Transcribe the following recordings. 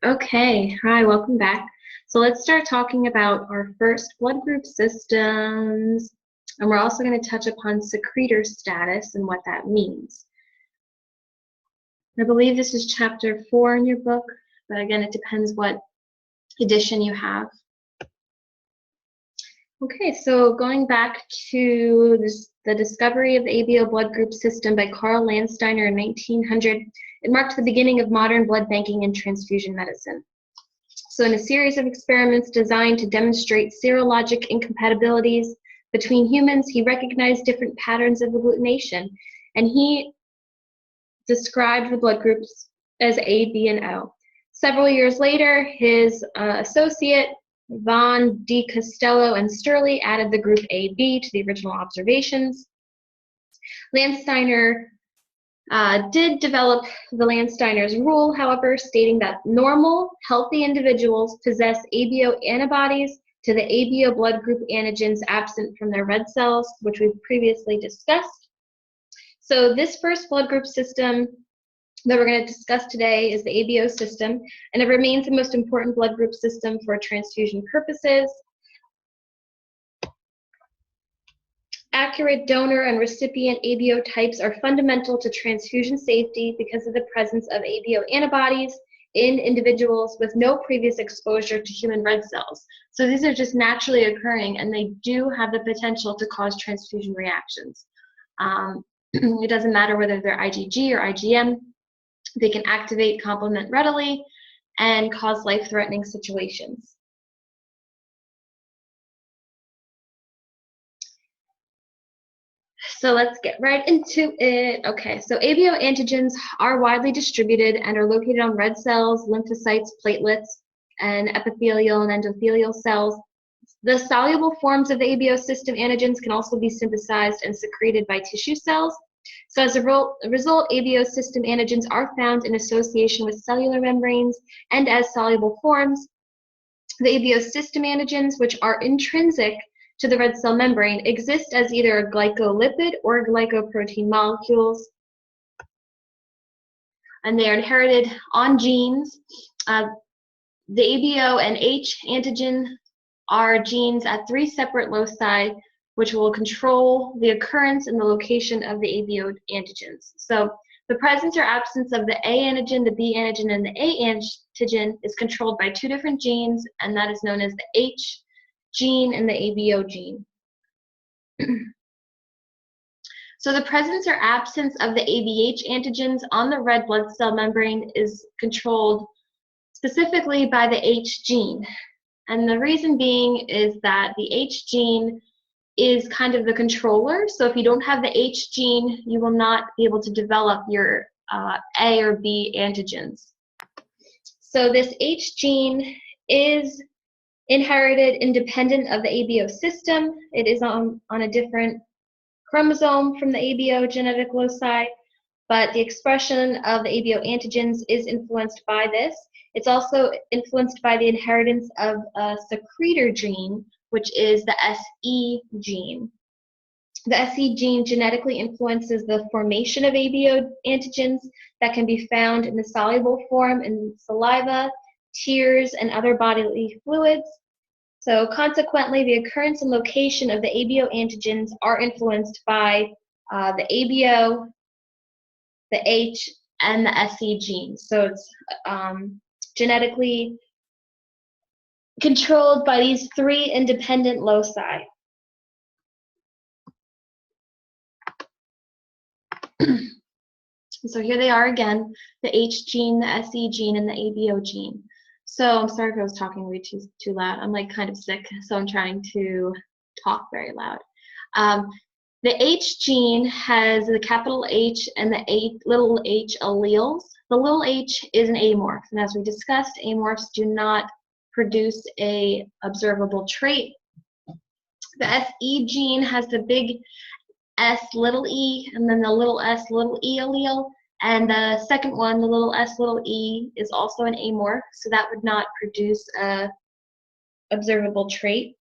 Okay, hi, welcome back. So let's start talking about our first blood group systems, and we're also going to touch upon secretor status and what that means. I believe this is chapter 4 in your book, but again, it depends what edition you have. Okay, so going back to the discovery of the ABO blood group system by Carl Landsteiner in 1900, it marked the beginning of modern blood banking and transfusion medicine. So in a series of experiments designed to demonstrate serologic incompatibilities between humans, he recognized different patterns of agglutination, and he described the blood groups as A, B, and O. Several years later, his associate, Von D. Costello and Sturley, added the group AB to the original observations. Landsteiner did develop the Landsteiner's rule, however, stating that normal, healthy individuals possess ABO antibodies to the ABO blood group antigens absent from their red cells, which we've previously discussed. So this first blood group system that we're going to discuss today is the ABO system, and it remains the most important blood group system for transfusion purposes. Accurate donor and recipient ABO types are fundamental to transfusion safety because of the presence of ABO antibodies in individuals with no previous exposure to human red cells. So these are just naturally occurring, and they do have the potential to cause transfusion reactions. It doesn't matter whether they're IgG or IgM. They can activate complement readily and cause life-threatening situations. So let's get right into it. Okay, so ABO antigens are widely distributed and are located on red cells, lymphocytes, platelets, and epithelial and endothelial cells. The soluble forms of the ABO system antigens can also be synthesized and secreted by tissue cells. So as a result, ABO system antigens are found in association with cellular membranes and as soluble forms. The ABO system antigens, which are intrinsic to the red cell membrane, exist as either a glycolipid or glycoprotein molecules, and they are inherited on genes. The ABO and H antigen are genes at 3 separate loci, which will control the occurrence and the location of the ABO antigens. So the presence or absence of the A antigen, the B antigen, and the A antigen is controlled by 2 different genes, and that is known as the H gene and the ABO gene. So the presence or absence of the ABH antigens on the red blood cell membrane is controlled specifically by the H gene. And the reason being is that the H gene is kind of the controller. So if you don't have the H gene, you will not be able to develop your A or B antigens. So this H gene is inherited independent of the ABO system. It is on a different chromosome from the ABO genetic loci, but the expression of the ABO antigens is influenced by this. It's also influenced by the inheritance of a secretor gene, which is the SE gene. The SE gene genetically influences the formation of ABO antigens that can be found in the soluble form in saliva, tears, and other bodily fluids. So consequently, the occurrence and location of the ABO antigens are influenced by the ABO, the H, and the SE genes. So it's genetically controlled by these 3 independent loci. So here they are again, the H gene, the SE gene, and the ABO gene. So I'm sorry if I was talking way too loud. I'm like kind of sick, so I'm trying to talk very loud. The H gene has the capital H and the little h alleles. The little h is an amorph, and as we discussed, amorphs do not produce a observable trait. The SE gene has the big S little e and then the little s little e allele, and the second one, the little s little e, is also an amorph, so that would not produce a observable trait.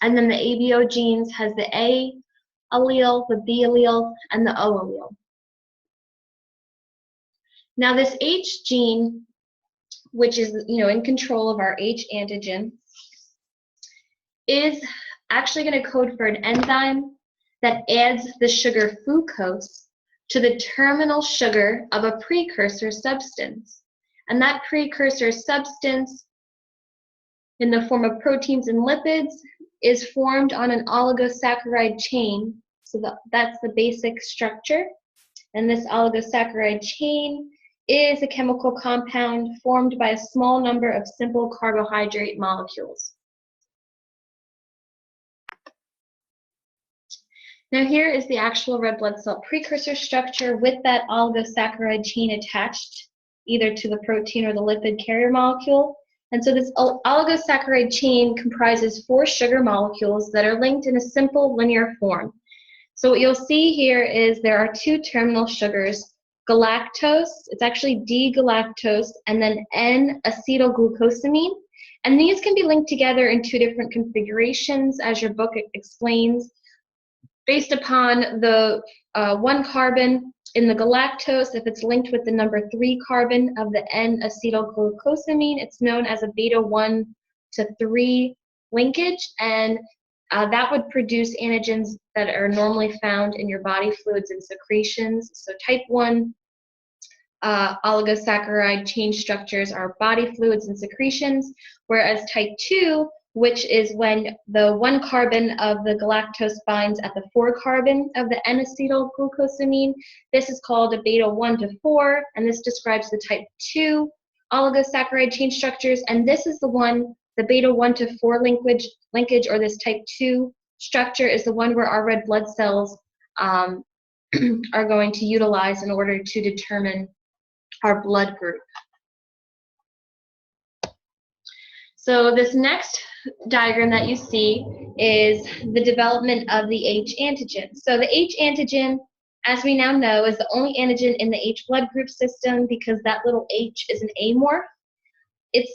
And then the ABO genes has the A allele, the B allele, and the O allele. Now this H gene which is, in control of our H antigen, is actually going to code for an enzyme that adds the sugar fructose to the terminal sugar of a precursor substance. And that precursor substance, in the form of proteins and lipids, is formed on an oligosaccharide chain. So that's the basic structure. And this oligosaccharide chain is a chemical compound formed by a small number of simple carbohydrate molecules. Now here is the actual red blood cell precursor structure with that oligosaccharide chain attached either to the protein or the lipid carrier molecule. And so this oligosaccharide chain comprises 4 sugar molecules that are linked in a simple linear form. So what you'll see here is there are 2 terminal sugars, galactose, it's actually D-galactose, and then N-acetylglucosamine. And these can be linked together in 2 different configurations, as your book explains, based upon the 1 carbon in the galactose. If it's linked with the number 3 carbon of the N-acetylglucosamine, it's known as a beta 1 to 3 linkage, and that would produce antigens that are normally found in your body fluids and secretions. So type 1 oligosaccharide chain structures are body fluids and secretions, whereas type 2, which is when the 1 carbon of the galactose binds at the 4 carbon of the N-acetylglucosamine. This is called a beta 1 to 4, and this describes the type 2 oligosaccharide chain structures, and this is the one, the beta 1 to 4 linkage, or this type 2 structure, is the one where our red blood cells are going to utilize in order to determine our blood group. So this next diagram that you see is the development of the H antigen. So the H antigen, as we now know, is the only antigen in the H blood group system because that little H is an amorph. It's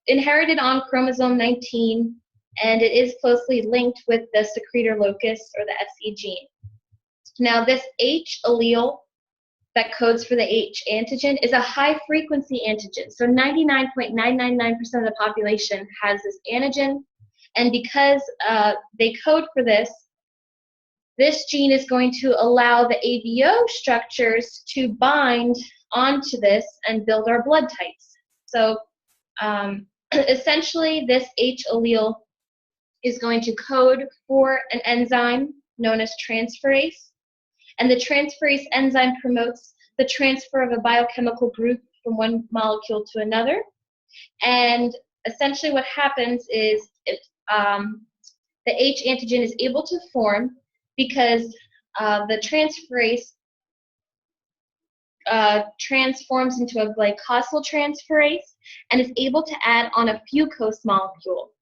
inherited on chromosome 19, and it is closely linked with the secretor locus, or the SE gene. Now this H allele that codes for the H antigen is a high-frequency antigen. So 99.999% of the population has this antigen, and because they code for this, this gene is going to allow the ABO structures to bind onto this and build our blood types. So essentially, this H allele is going to code for an enzyme known as transferase. And the transferase enzyme promotes the transfer of a biochemical group from one molecule to another. And essentially what happens is the H antigen is able to form because the transferase transforms into a glycosyltransferase and is able to add on a fucose molecule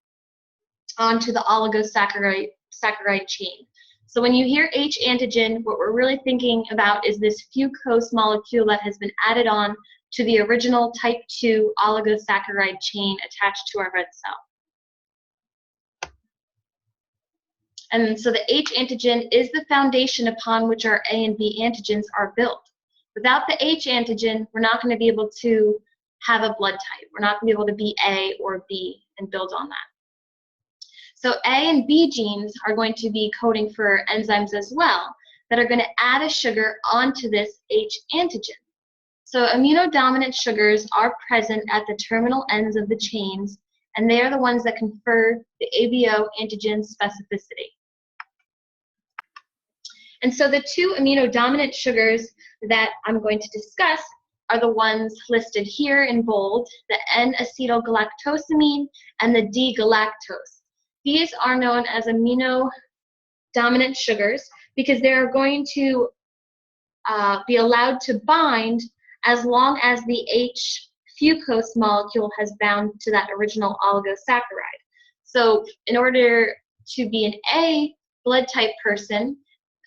onto the oligosaccharide chain. So when you hear H antigen, what we're really thinking about is this fucose molecule that has been added on to the original type 2 oligosaccharide chain attached to our red cell. And so the H antigen is the foundation upon which our A and B antigens are built. Without the H antigen, we're not going to be able to have a blood type. We're not going to be able to be A or B and build on that. So A and B genes are going to be coding for enzymes as well that are going to add a sugar onto this H antigen. So immunodominant sugars are present at the terminal ends of the chains, and they are the ones that confer the ABO antigen specificity. And so the 2 immunodominant sugars that I'm going to discuss are the ones listed here in bold, the N-acetylgalactosamine and the D-galactose. These are known as immunodominant sugars because they're going to be allowed to bind as long as the H fucose molecule has bound to that original oligosaccharide. So in order to be an A blood type person,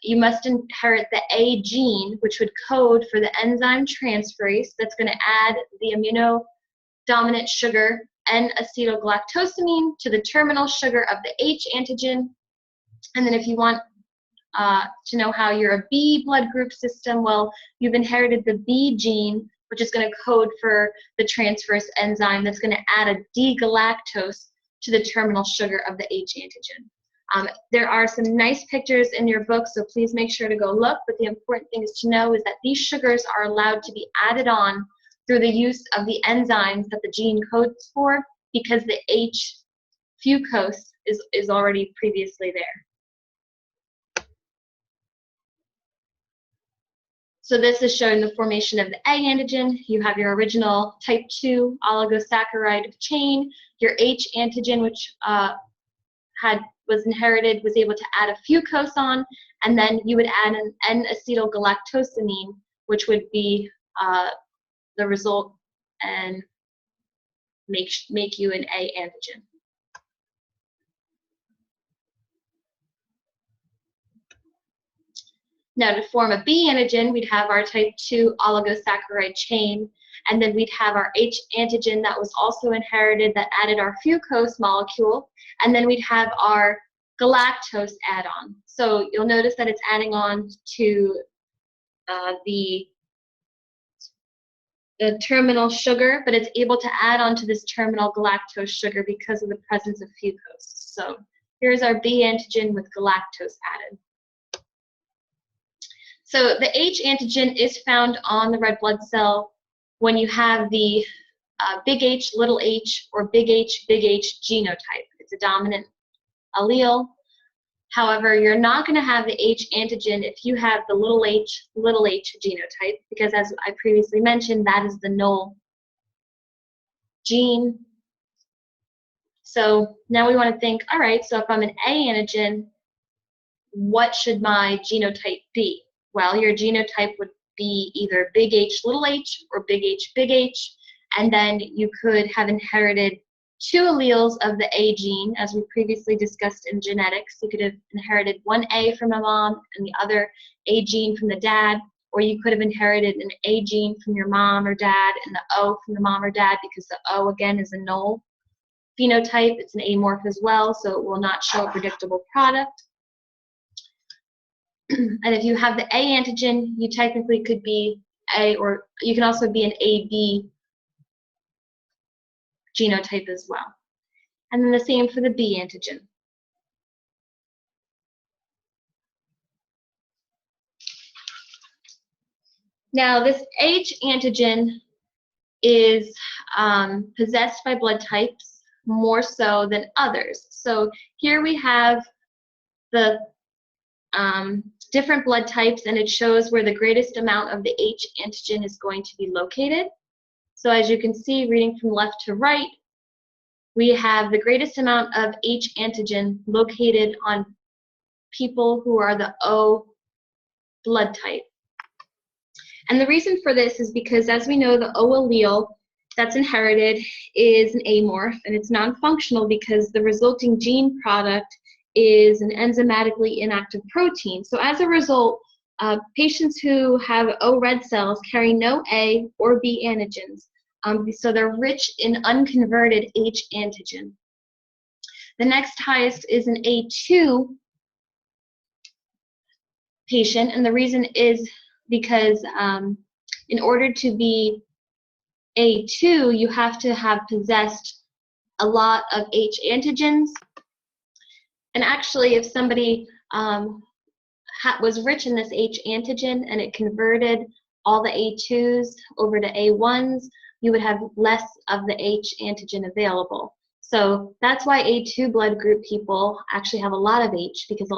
you must inherit the A gene, which would code for the enzyme transferase that's going to add the immunodominant sugar N-acetylgalactosamine to the terminal sugar of the H antigen. And then if you want to know how you're a B blood group system, well, you've inherited the B gene, which is going to code for the transferase enzyme that's going to add a D-galactose to the terminal sugar of the H antigen. There are some nice pictures in your book, so please make sure to go look, but the important thing is to know is that these sugars are allowed to be added on through the use of the enzymes that the gene codes for, because the H fucose is already previously there. So this is showing the formation of the A antigen. You have your original type 2 oligosaccharide chain, your H antigen, which was inherited, was able to add a fucose on, and then you would add an N-acetylgalactosamine, which would be the result and make you an A antigen. Now, to form a B antigen, we'd have our type 2 oligosaccharide chain, and then we'd have our H antigen that was also inherited that added our fucose molecule, and then we'd have our galactose add-on. So you'll notice that it's adding on to the terminal sugar, but it's able to add on to this terminal galactose sugar because of the presence of fucose. So here's our B antigen with galactose added. So the H antigen is found on the red blood cell when you have the big H, little h, or big H genotype. It's a dominant allele. However, you're not going to have the H antigen if you have the little h genotype, because as I previously mentioned, that is the null gene. So now we want to think, all right, so if I'm an A antigen, what should my genotype be? Well, your genotype would be either big H, little h, or big H, and then you could have inherited 2 alleles of the A gene, as we previously discussed in genetics. You could have inherited one A from a mom and the other A gene from the dad, or you could have inherited an A gene from your mom or dad and the O from the mom or dad, because the O, again, is a null phenotype. It's an amorph as well, so it will not show a predictable product. And if you have the A antigen, you technically could be A, or you can also be an AB genotype as well. And then the same for the B antigen. Now, this H antigen is possessed by blood types more so than others. So here we have the different blood types, and it shows where the greatest amount of the H antigen is going to be located. So as you can see, reading from left to right, we have the greatest amount of H antigen located on people who are the O blood type. And the reason for this is because, as we know, the O allele that's inherited is an amorph, and it's non-functional because the resulting gene product is an enzymatically inactive protein. So as a result, patients who have O red cells carry no A or B antigens. So they're rich in unconverted H antigen. The next highest is an A2 patient, and the reason is because in order to be A2, you have to have possessed a lot of H antigens. And actually, if somebody was rich in this H antigen and it converted all the A2s over to A1s, you would have less of the H antigen available. So that's why A2 blood group people actually have a lot of H, because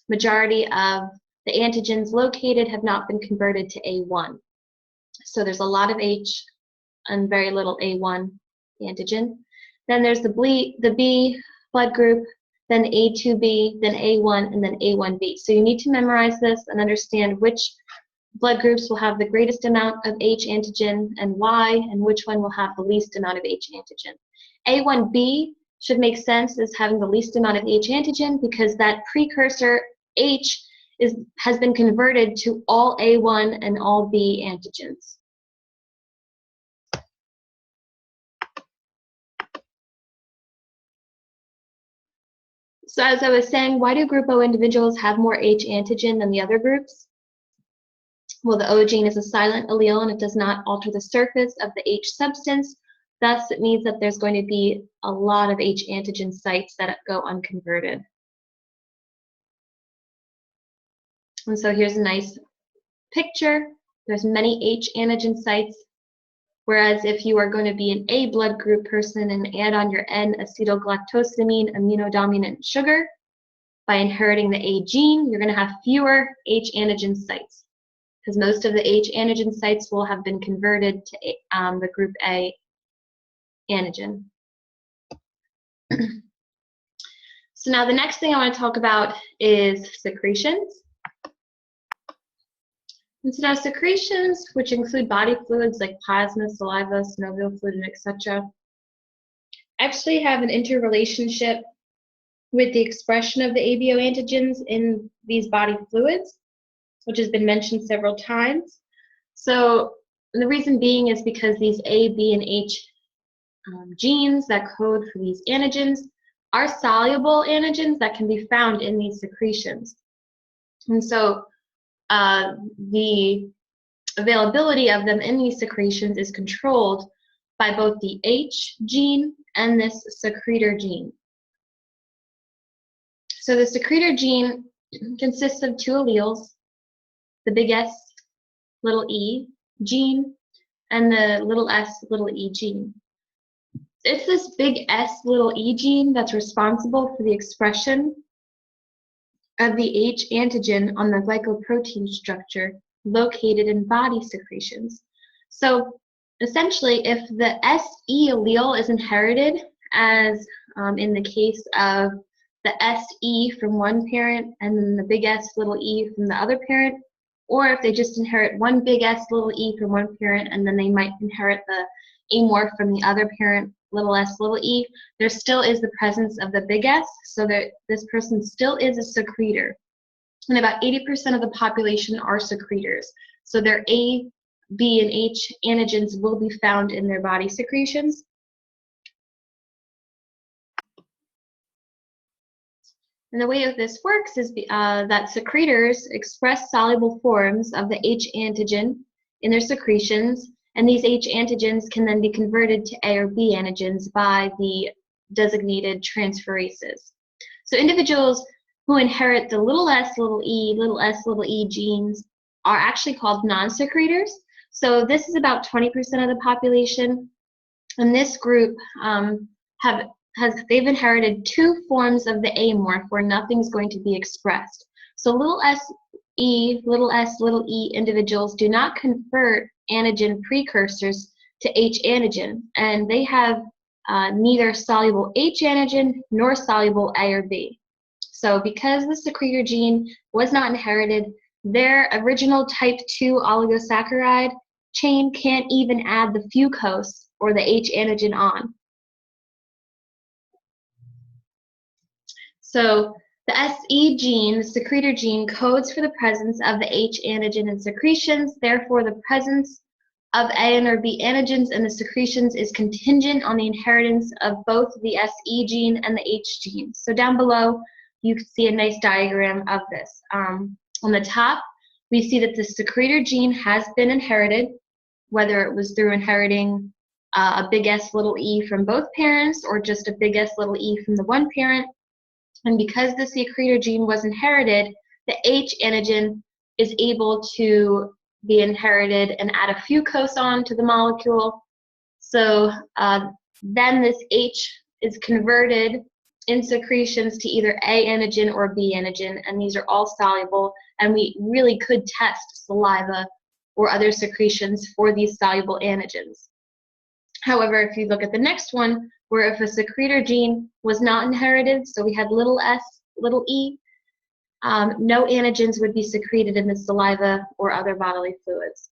majority of the antigens located have not been converted to A1. So there's a lot of H and very little A1 antigen. Then there's the B blood group, then A2B, then A1, and then A1B. So you need to memorize this and understand which blood groups will have the greatest amount of H antigen and why, and which one will have the least amount of H antigen. A1B should make sense as having the least amount of H antigen because that precursor H has been converted to all A1 and all B antigens. So as I was saying, why do group O individuals have more H antigen than the other groups? Well, the O gene is a silent allele and it does not alter the surface of the H substance. Thus, it means that there's going to be a lot of H antigen sites that go unconverted. And so here's a nice picture. There's many H antigen sites, whereas if you are going to be an A blood group person and add on your N-acetylgalactosamine immunodominant sugar, by inheriting the A gene, you're going to have fewer H antigen sites, because most of the H antigen sites will have been converted to the group A antigen. So now the next thing I want to talk about is secretions. And so now secretions, which include body fluids like plasma, saliva, synovial fluid, etc., actually have an interrelationship with the expression of the ABO antigens in these body fluids, which has been mentioned several times. So the reason being is because these A, B, and H genes that code for these antigens are soluble antigens that can be found in these secretions. And so the availability of them in these secretions is controlled by both the H gene and this secretor gene. So the secretor gene consists of two alleles, the big S, little e gene, and the little s, little e gene. It's this big S, little e gene that's responsible for the expression of the H antigen on the glycoprotein structure located in body secretions. So essentially, if the SE allele is inherited, as in the case of the SE from one parent and then the big S, little e from the other parent, or if they just inherit one big S, little e from one parent and then they might inherit the amorph from the other parent, little s, little e, there still is the presence of the big S, so that this person still is a secretor. And about 80% of the population are secretors. So their A, B, and H antigens will be found in their body secretions. And the way that this works is that secretors express soluble forms of the H antigen in their secretions, and these H antigens can then be converted to A or B antigens by the designated transferases. So individuals who inherit the little s, little e genes are actually called non-secretors. So this is about 20% of the population, and this group they've inherited two forms of the amorph where nothing's going to be expressed. So little s, little e individuals do not convert antigen precursors to H antigen, and they have neither soluble H antigen nor soluble A or B. So because the secretor gene was not inherited, their original type 2 oligosaccharide chain can't even add the fucose or the H antigen on. So the SE gene, the secretor gene, codes for the presence of the H antigen in secretions. Therefore, the presence of A and or B antigens in the secretions is contingent on the inheritance of both the SE gene and the H gene. So down below, you can see a nice diagram of this. On the top, we see that the secretor gene has been inherited, whether it was through inheriting a big S, little e from both parents or just a big S, little e from the one parent. And because the secretor gene was inherited, the H antigen is able to be inherited and add a fucose on to the molecule. So then this H is converted in secretions to either A antigen or B antigen, and these are all soluble, and we really could test saliva or other secretions for these soluble antigens. However, if you look at the next one, where if a secretor gene was not inherited, so we had little s, little e, no antigens would be secreted in the saliva or other bodily fluids.